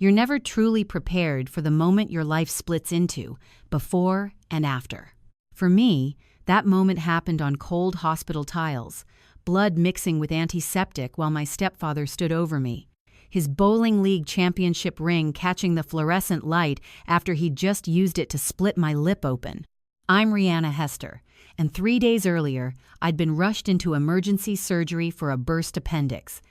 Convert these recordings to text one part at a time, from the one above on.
You're never truly prepared for the moment your life splits into, before and after. For me, that moment happened on cold hospital tiles, blood mixing with antiseptic while my stepfather stood over me, his bowling league championship ring catching the fluorescent light after he'd just used it to split my lip open. I'm Rihanna Hester, and 3 days earlier, I'd been rushed into emergency surgery for a burst appendix.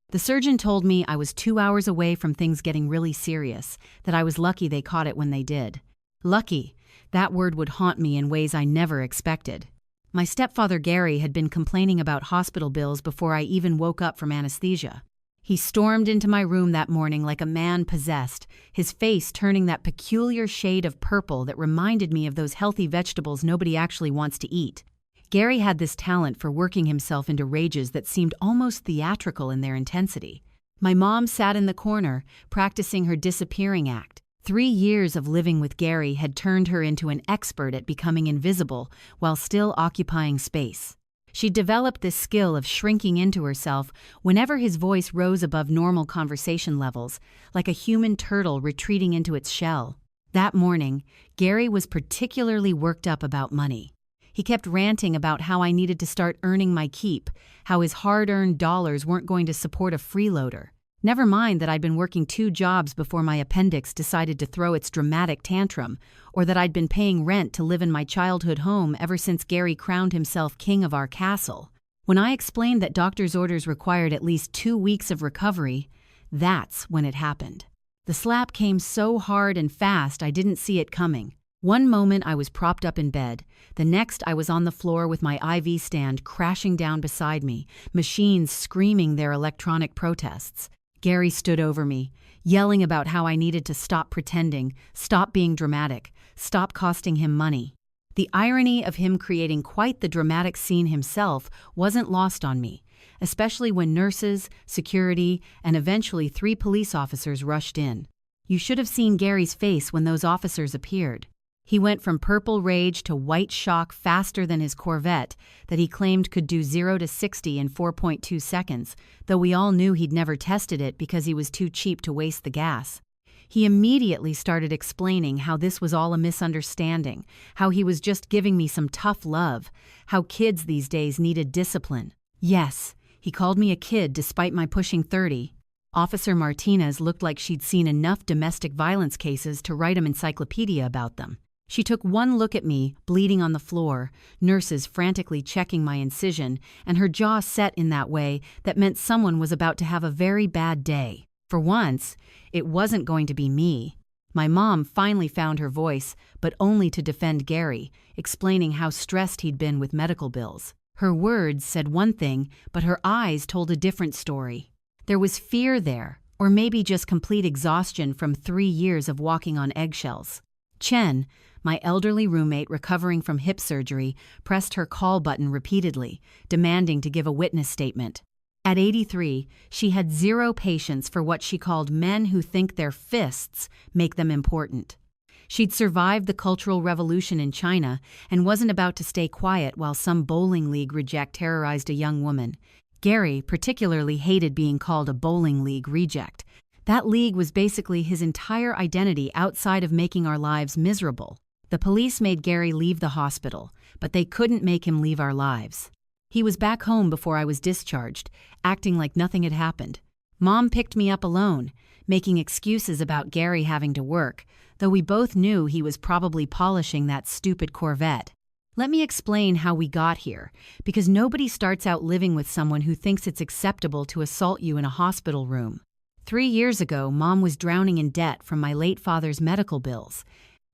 The surgeon told me I was 2 hours away from things getting really serious, that I was lucky they caught it when they did. Lucky, that word would haunt me in ways I never expected. My stepfather Gary had been complaining about hospital bills before I even woke up from anesthesia. He stormed into my room that morning like a man possessed, his face turning that peculiar shade of purple that reminded me of those healthy vegetables nobody actually wants to eat. Gary had this talent for working himself into rages that seemed almost theatrical in their intensity. My mom sat in the corner, practicing her disappearing act. 3 years of living with Gary had turned her into an expert at becoming invisible while still occupying space. She developed this skill of shrinking into herself whenever his voice rose above normal conversation levels, like a human turtle retreating into its shell. That morning, Gary was particularly worked up about money. He kept ranting about how I needed to start earning my keep, how his hard-earned dollars weren't going to support a freeloader. Never mind that I'd been working 2 jobs before my appendix decided to throw its dramatic tantrum, or that I'd been paying rent to live in my childhood home ever since Gary crowned himself king of our castle. When I explained that doctor's orders required at least 2 weeks of recovery, that's when it happened. The slap came so hard and fast I didn't see it coming. One moment I was propped up in bed, the next I was on the floor with my IV stand crashing down beside me, machines screaming their electronic protests. Gary stood over me, yelling about how I needed to stop pretending, stop being dramatic, stop costing him money. The irony of him creating quite the dramatic scene himself wasn't lost on me, especially when nurses, security, and eventually 3 police officers rushed in. You should have seen Gary's face when those officers appeared. He went from purple rage to white shock faster than his Corvette that he claimed could do 0 to 60 in 4.2 seconds, though we all knew he'd never tested it because he was too cheap to waste the gas. He immediately started explaining how this was all a misunderstanding, how he was just giving me some tough love, how kids these days needed discipline. Yes, he called me a kid despite my pushing 30. Officer Martinez looked like she'd seen enough domestic violence cases to write an encyclopedia about them. She took one look at me, bleeding on the floor, nurses frantically checking my incision, and her jaw set in that way that meant someone was about to have a very bad day. For once, it wasn't going to be me. My mom finally found her voice, but only to defend Gary, explaining how stressed he'd been with medical bills. Her words said one thing, but her eyes told a different story. There was fear there, or maybe just complete exhaustion from 3 years of walking on eggshells. Chen, my elderly roommate recovering from hip surgery, pressed her call button repeatedly, demanding to give a witness statement. At 83, she had 0 patience for what she called men who think their fists make them important. She'd survived the Cultural Revolution in China and wasn't about to stay quiet while some bowling league reject terrorized a young woman. Gary particularly hated being called a bowling league reject. That league was basically his entire identity outside of making our lives miserable. The police made Gary leave the hospital, but they couldn't make him leave our lives. He was back home before I was discharged, acting like nothing had happened. Mom picked me up alone, making excuses about Gary having to work, though we both knew he was probably polishing that stupid Corvette. Let me explain how we got here, because nobody starts out living with someone who thinks it's acceptable to assault you in a hospital room. 3 years ago, Mom was drowning in debt from my late father's medical bills.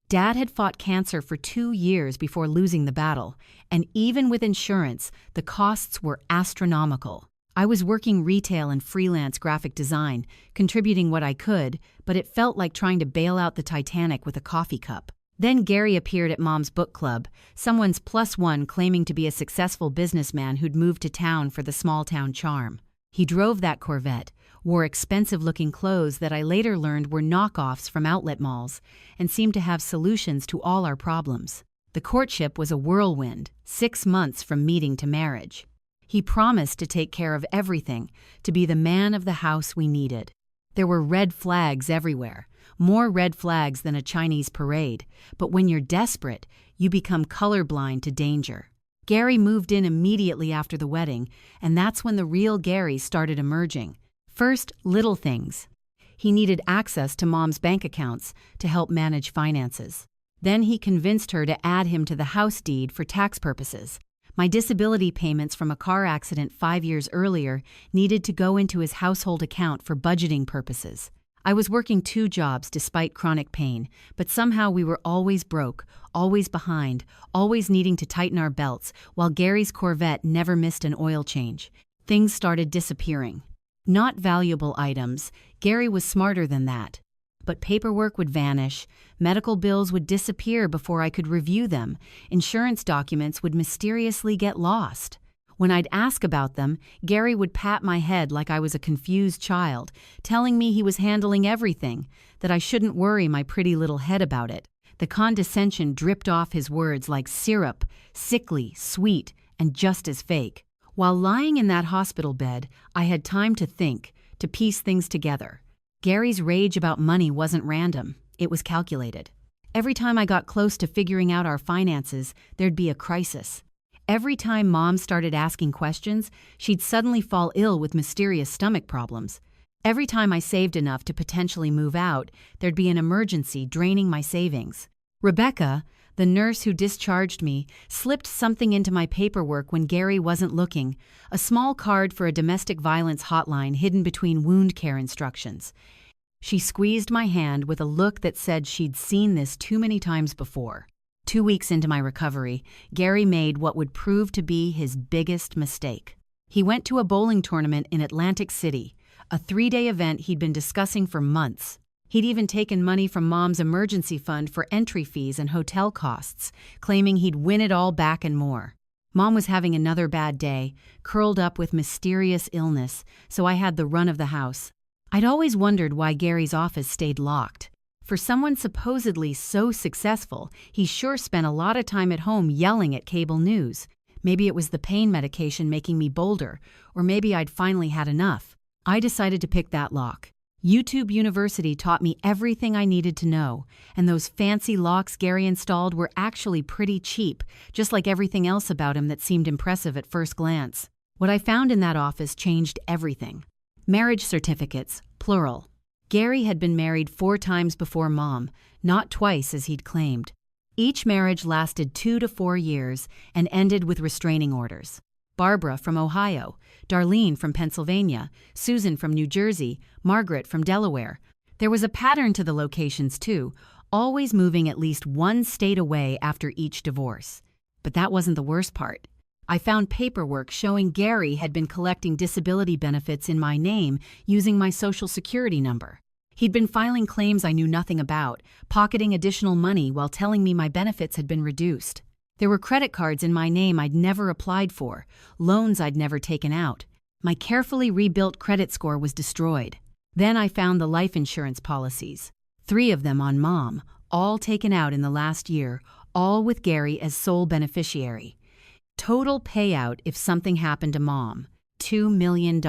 Dad had fought cancer for 2 years before losing the battle, and even with insurance, the costs were astronomical. I was working retail and freelance graphic design, contributing what I could, but it felt like trying to bail out the Titanic with a coffee cup. Then Gary appeared at Mom's book club, someone's +1 claiming to be a successful businessman who'd moved to town for the small-town charm. He drove that Corvette, wore expensive-looking clothes that I later learned were knockoffs from outlet malls, and seemed to have solutions to all our problems. The courtship was a whirlwind, 6 months from meeting to marriage. He promised to take care of everything, to be the man of the house we needed. There were red flags everywhere, more red flags than a Chinese parade, but when you're desperate, you become colorblind to danger. Gary moved in immediately after the wedding, and that's when the real Gary started emerging. First, little things. He needed access to Mom's bank accounts to help manage finances. Then he convinced her to add him to the house deed for tax purposes. My disability payments from a car accident 5 years earlier needed to go into his household account for budgeting purposes. I was working 2 jobs despite chronic pain, but somehow we were always broke, always behind, always needing to tighten our belts, while Gary's Corvette never missed an oil change. Things started disappearing. Not valuable items. Gary was smarter than that. But paperwork would vanish, medical bills would disappear before I could review them, insurance documents would mysteriously get lost. When I'd ask about them, Gary would pat my head like I was a confused child, telling me he was handling everything, that I shouldn't worry my pretty little head about it. The condescension dripped off his words like syrup, sickly, sweet, and just as fake. While lying in that hospital bed, I had time to think, to piece things together. Gary's rage about money wasn't random, it was calculated. Every time I got close to figuring out our finances, there'd be a crisis. Every time Mom started asking questions, she'd suddenly fall ill with mysterious stomach problems. Every time I saved enough to potentially move out, there'd be an emergency draining my savings. Rebecca, the nurse who discharged me, slipped something into my paperwork when Gary wasn't looking, a small card for a domestic violence hotline hidden between wound care instructions. She squeezed my hand with a look that said she'd seen this too many times before. 2 weeks into my recovery, Gary made what would prove to be his biggest mistake. He went to a bowling tournament in Atlantic City, a 3-day event he'd been discussing for months. He'd even taken money from Mom's emergency fund for entry fees and hotel costs, claiming he'd win it all back and more. Mom was having another bad day, curled up with mysterious illness, so I had the run of the house. I'd always wondered why Gary's office stayed locked. For someone supposedly so successful, he sure spent a lot of time at home yelling at cable news. Maybe it was the pain medication making me bolder, or maybe I'd finally had enough. I decided to pick that lock. YouTube University taught me everything I needed to know, and those fancy locks Gary installed were actually pretty cheap, just like everything else about him that seemed impressive at first glance. What I found in that office changed everything. Marriage certificates, plural. Gary had been married 4 times before Mom, not twice as he'd claimed. Each marriage lasted 2 to 4 years and ended with restraining orders. Barbara from Ohio, Darlene from Pennsylvania, Susan from New Jersey, Margaret from Delaware. There was a pattern to the locations too, always moving at least 1 state away after each divorce. But that wasn't the worst part. I found paperwork showing Gary had been collecting disability benefits in my name using my Social Security number. He'd been filing claims I knew nothing about, pocketing additional money while telling me my benefits had been reduced. There were credit cards in my name I'd never applied for, loans I'd never taken out. My carefully rebuilt credit score was destroyed. Then I found the life insurance policies, 3 of them on Mom, all taken out in the last year, all with Gary as sole beneficiary. Total payout if something happened to Mom, $2 million.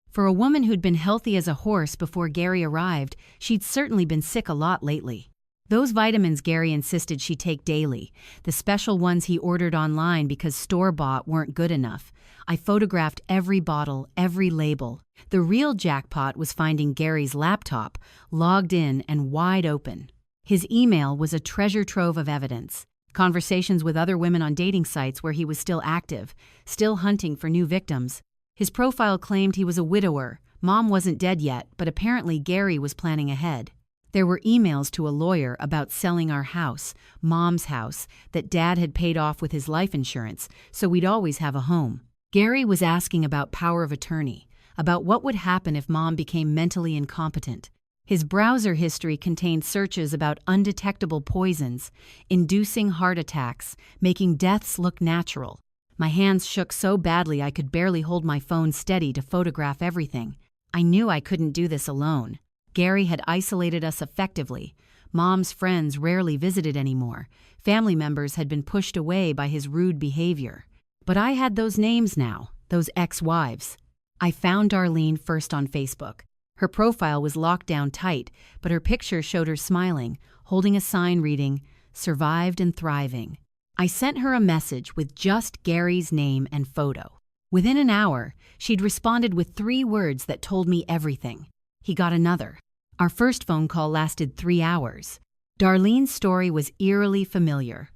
For a woman who'd been healthy as a horse before Gary arrived, she'd certainly been sick a lot lately. Those vitamins Gary insisted she take daily, the special ones he ordered online because store-bought weren't good enough. I photographed every bottle, every label. The real jackpot was finding Gary's laptop, logged in and wide open. His email was a treasure trove of evidence. Conversations with other women on dating sites where he was still active, still hunting for new victims. His profile claimed he was a widower. Mom wasn't dead yet, but apparently Gary was planning ahead. There were emails to a lawyer about selling our house, Mom's house, that Dad had paid off with his life insurance, so we'd always have a home. Gary was asking about power of attorney, about what would happen if Mom became mentally incompetent. His browser history contained searches about undetectable poisons, inducing heart attacks, making deaths look natural. My hands shook so badly I could barely hold my phone steady to photograph everything. I knew I couldn't do this alone. Gary had isolated us effectively. Mom's friends rarely visited anymore. Family members had been pushed away by his rude behavior. But I had those names now, those ex-wives. I found Darlene first on Facebook. Her profile was locked down tight, but her picture showed her smiling, holding a sign reading, "Survived and Thriving." I sent her a message with just Gary's name and photo. Within an hour, she'd responded with 3 words that told me everything. He got another. Our first phone call lasted 3 hours. Darlene's story was eerily familiar.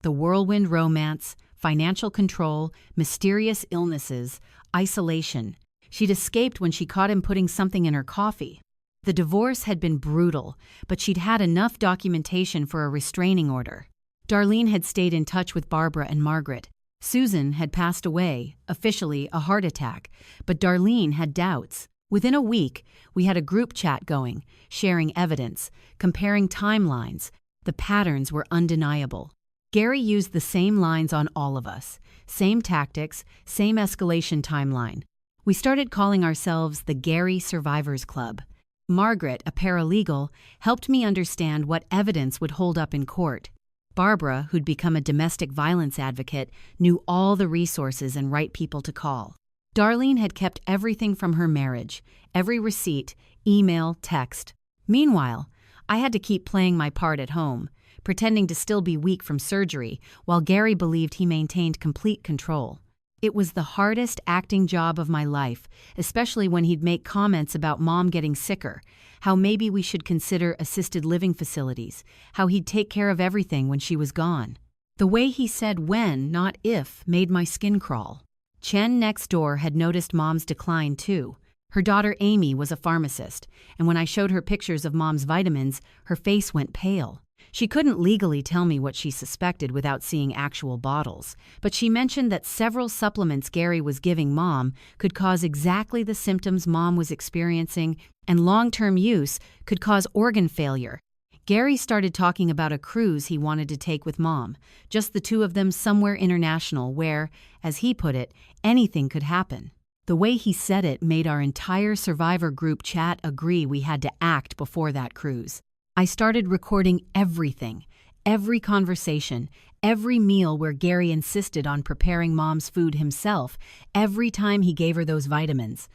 The whirlwind romance, financial control, mysterious illnesses, isolation. She'd escaped when she caught him putting something in her coffee. The divorce had been brutal, but she'd had enough documentation for a restraining order. Darlene had stayed in touch with Barbara and Margaret. Susan had passed away, officially a heart attack, but Darlene had doubts. Within a week, we had a group chat going, sharing evidence, comparing timelines. The patterns were undeniable. Gary used the same lines on all of us, same tactics, same escalation timeline. We started calling ourselves the Gary Survivors Club. Margaret, a paralegal, helped me understand what evidence would hold up in court. Barbara, who'd become a domestic violence advocate, knew all the resources and right people to call. Darlene had kept everything from her marriage, every receipt, email, text. Meanwhile, I had to keep playing my part at home, pretending to still be weak from surgery, while Gary believed he maintained complete control. It was the hardest acting job of my life, especially when he'd make comments about Mom getting sicker, how maybe we should consider assisted living facilities, how he'd take care of everything when she was gone. The way he said when, not if, made my skin crawl. Chen next door had noticed Mom's decline too. Her daughter Amy was a pharmacist, and when I showed her pictures of Mom's vitamins, her face went pale. She couldn't legally tell me what she suspected without seeing actual bottles, but she mentioned that several supplements Gary was giving Mom could cause exactly the symptoms Mom was experiencing, and long-term use could cause organ failure. Gary started talking about a cruise he wanted to take with Mom, just the 2 of them somewhere international where, as he put it, anything could happen. The way he said it made our entire survivor group chat agree we had to act before that cruise. I started recording everything, every conversation, every meal where Gary insisted on preparing Mom's food himself, every time he gave her those vitamins.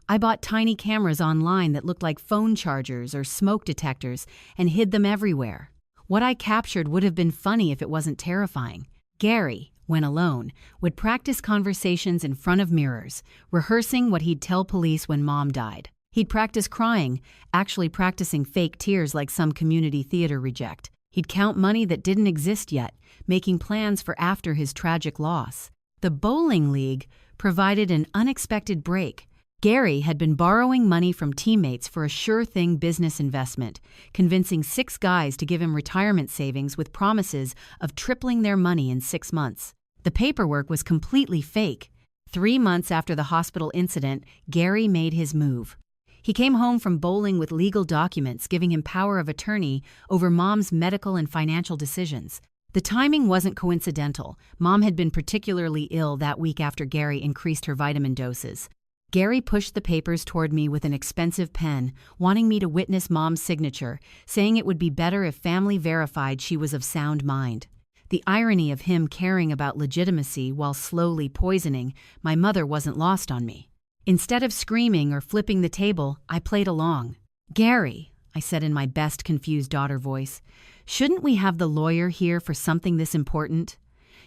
I bought tiny cameras online that looked like phone chargers or smoke detectors and hid them everywhere. What I captured would have been funny if it wasn't terrifying. Gary, when alone, would practice conversations in front of mirrors, rehearsing what he'd tell police when Mom died. He'd practice crying, actually practicing fake tears like some community theater reject. He'd count money that didn't exist yet, making plans for after his tragic loss. The bowling league provided an unexpected break. Gary had been borrowing money from teammates for a sure-thing business investment, convincing 6 guys to give him retirement savings with promises of tripling their money in 6 months. The paperwork was completely fake. 3 months after the hospital incident, Gary made his move. He came home from bowling with legal documents giving him power of attorney over Mom's medical and financial decisions. The timing wasn't coincidental. Mom had been particularly ill that week after Gary increased her vitamin doses. Gary pushed the papers toward me with an expensive pen, wanting me to witness Mom's signature, saying it would be better if family verified she was of sound mind. The irony of him caring about legitimacy while slowly poisoning my mother wasn't lost on me. Instead of screaming or flipping the table, I played along. "Gary," I said in my best confused daughter voice, "shouldn't we have the lawyer here for something this important?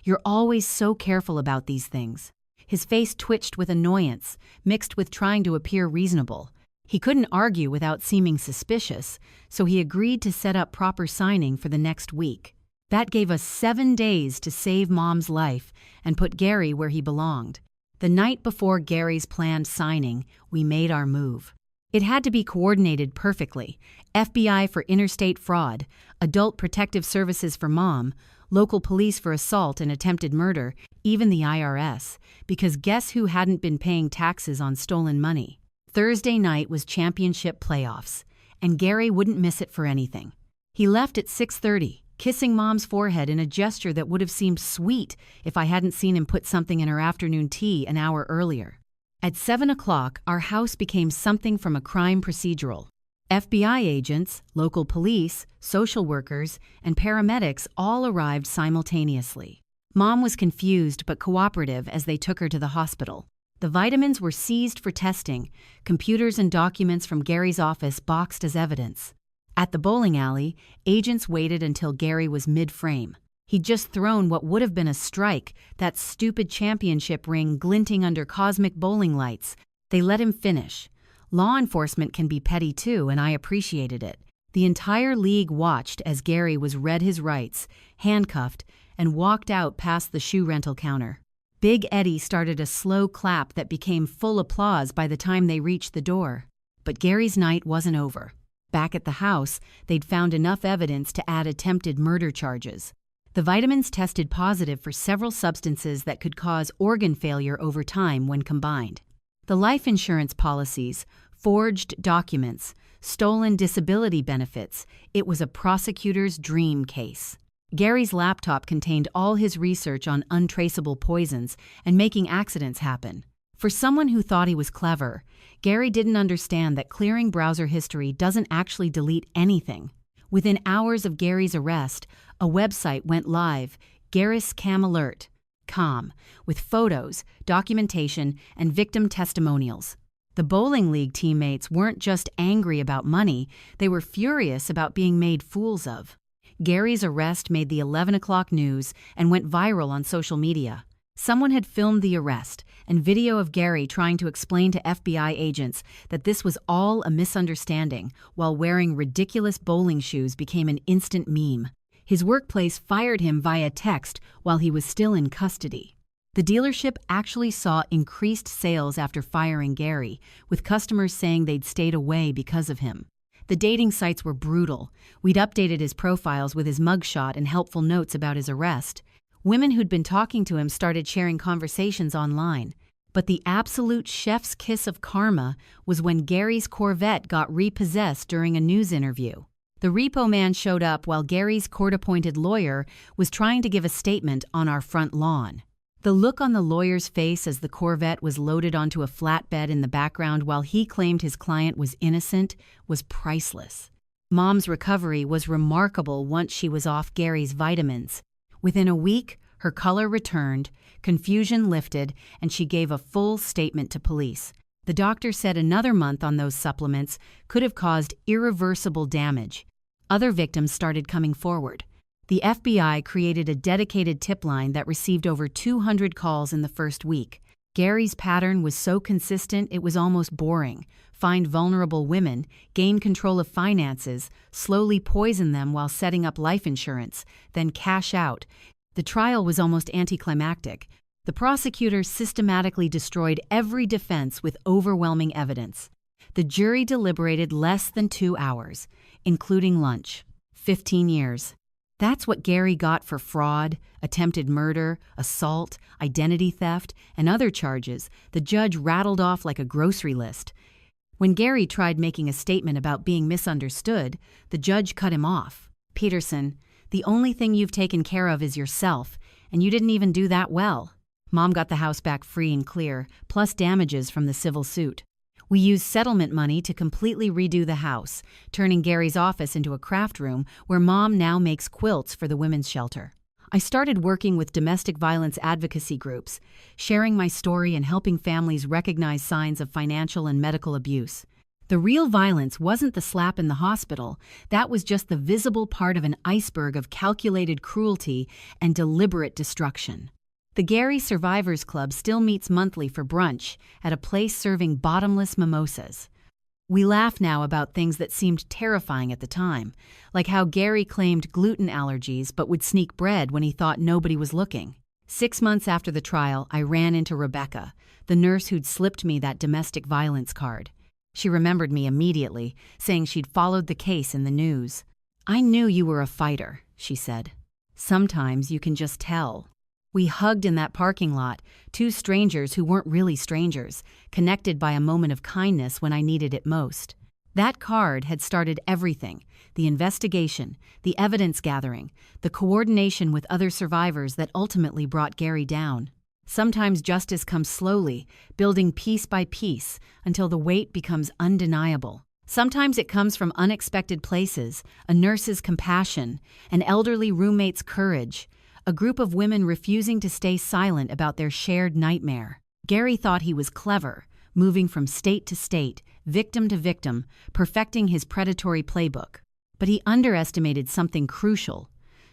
You're always so careful about these things." His face twitched with annoyance, mixed with trying to appear reasonable. He couldn't argue without seeming suspicious, so he agreed to set up proper signing for the next week. That gave us 7 days to save Mom's life and put Gary where he belonged. The night before Gary's planned signing, we made our move. It had to be coordinated perfectly. FBI for interstate fraud, Adult Protective Services for Mom, local police for assault and attempted murder, even the IRS, because guess who hadn't been paying taxes on stolen money? Thursday night was championship playoffs, and Gary wouldn't miss it for anything. He left at 6:30. Kissing Mom's forehead in a gesture that would have seemed sweet if I hadn't seen him put something in her afternoon tea an hour earlier. At 7 o'clock, our house became something from a crime procedural. FBI agents, local police, social workers, and paramedics all arrived simultaneously. Mom was confused but cooperative as they took her to the hospital. The vitamins were seized for testing, computers and documents from Gary's office boxed as evidence. At the bowling alley, agents waited until Gary was mid-frame. He'd just thrown what would have been a strike, that stupid championship ring glinting under cosmic bowling lights. They let him finish. Law enforcement can be petty too, and I appreciated it. The entire league watched as Gary was read his rights, handcuffed, and walked out past the shoe rental counter. Big Eddie started a slow clap that became full applause by the time they reached the door. But Gary's night wasn't over. Back at the house, they'd found enough evidence to add attempted murder charges. The vitamins tested positive for several substances that could cause organ failure over time when combined. The life insurance policies, forged documents, stolen disability benefits, it was a prosecutor's dream case. Gary's laptop contained all his research on untraceable poisons and making accidents happen. For someone who thought he was clever, Gary didn't understand that clearing browser history doesn't actually delete anything. Within hours of Gary's arrest, a website went live, Gary'sCamAlert.com, with photos, documentation, and victim testimonials. The bowling league teammates weren't just angry about money, they were furious about being made fools of. Gary's arrest made the 11 o'clock news and went viral on social media. Someone had filmed the arrest, and video of Gary trying to explain to FBI agents that this was all a misunderstanding while wearing ridiculous bowling shoes became an instant meme. His workplace fired him via text while he was still in custody. The dealership actually saw increased sales after firing Gary, with customers saying they'd stayed away because of him. The dating sites were brutal. We'd updated his profiles with his mugshot and helpful notes about his arrest. Women who'd been talking to him started sharing conversations online. But the absolute chef's kiss of karma was when Gary's Corvette got repossessed during a news interview. The repo man showed up while Gary's court-appointed lawyer was trying to give a statement on our front lawn. The look on the lawyer's face as the Corvette was loaded onto a flatbed in the background while he claimed his client was innocent was priceless. Mom's recovery was remarkable once she was off Gary's vitamins. Within a week, her color returned, confusion lifted, and she gave a full statement to police. The doctor said another month on those supplements could have caused irreversible damage. Other victims started coming forward. The FBI created a dedicated tip line that received over 200 calls in the first week. Gary's pattern was so consistent it was almost boring. Find vulnerable women, gain control of finances, slowly poison them while setting up life insurance, then cash out. The trial was almost anticlimactic. The prosecutors systematically destroyed every defense with overwhelming evidence. The jury deliberated less than 2 hours, including lunch. 15 years. That's what Gary got for fraud, attempted murder, assault, identity theft, and other charges the judge rattled off like a grocery list. When Gary tried making a statement about being misunderstood, the judge cut him off. "Peterson, the only thing you've taken care of is yourself, and you didn't even do that well." Mom got the house back free and clear, plus damages from the civil suit. We used settlement money to completely redo the house, turning Gary's office into a craft room where Mom now makes quilts for the women's shelter. I started working with domestic violence advocacy groups, sharing my story and helping families recognize signs of financial and medical abuse. The real violence wasn't the slap in the hospital, that was just the visible part of an iceberg of calculated cruelty and deliberate destruction. The Gary Survivors Club still meets monthly for brunch at a place serving bottomless mimosas. We laugh now about things that seemed terrifying at the time, like how Gary claimed gluten allergies but would sneak bread when he thought nobody was looking. 6 months after the trial, I ran into Rebecca, the nurse who'd slipped me that domestic violence card. She remembered me immediately, saying she'd followed the case in the news. "I knew you were a fighter," she said. "Sometimes you can just tell." We hugged in that parking lot, two strangers who weren't really strangers, connected by a moment of kindness when I needed it most. That card had started everything: the investigation, the evidence gathering, the coordination with other survivors that ultimately brought Gary down. Sometimes justice comes slowly, building piece by piece, until the weight becomes undeniable. Sometimes it comes from unexpected places: a nurse's compassion, an elderly roommate's courage, a group of women refusing to stay silent about their shared nightmare. Gary thought he was clever, moving from state to state, victim to victim, perfecting his predatory playbook. But he underestimated something crucial.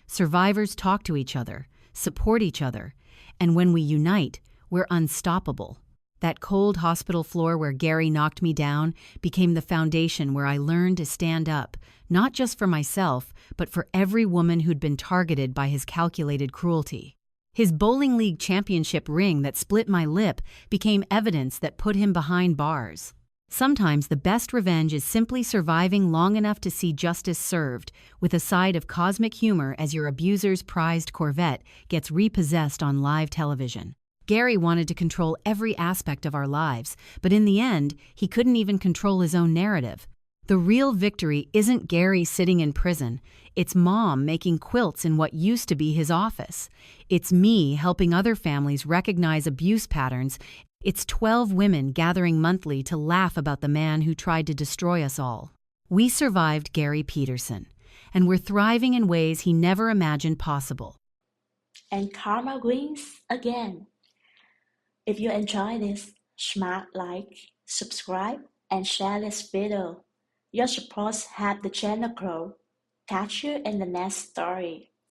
Survivors talk to each other, support each other, and when we unite, we're unstoppable. That cold hospital floor where Gary knocked me down became the foundation where I learned to stand up, not just for myself, but for every woman who'd been targeted by his calculated cruelty. His bowling league championship ring that split my lip became evidence that put him behind bars. Sometimes the best revenge is simply surviving long enough to see justice served, with a side of cosmic humor as your abuser's prized Corvette gets repossessed on live television. Gary wanted to control every aspect of our lives, but in the end, he couldn't even control his own narrative. The real victory isn't Gary sitting in prison. It's Mom making quilts in what used to be his office. It's me helping other families recognize abuse patterns. It's 12 women gathering monthly to laugh about the man who tried to destroy us all. We survived Gary Peterson, and we're thriving in ways he never imagined possible. And karma wins again. If you enjoy this, smash like, subscribe, and share this video. Your support helps the channel grow. Catch you in the next story.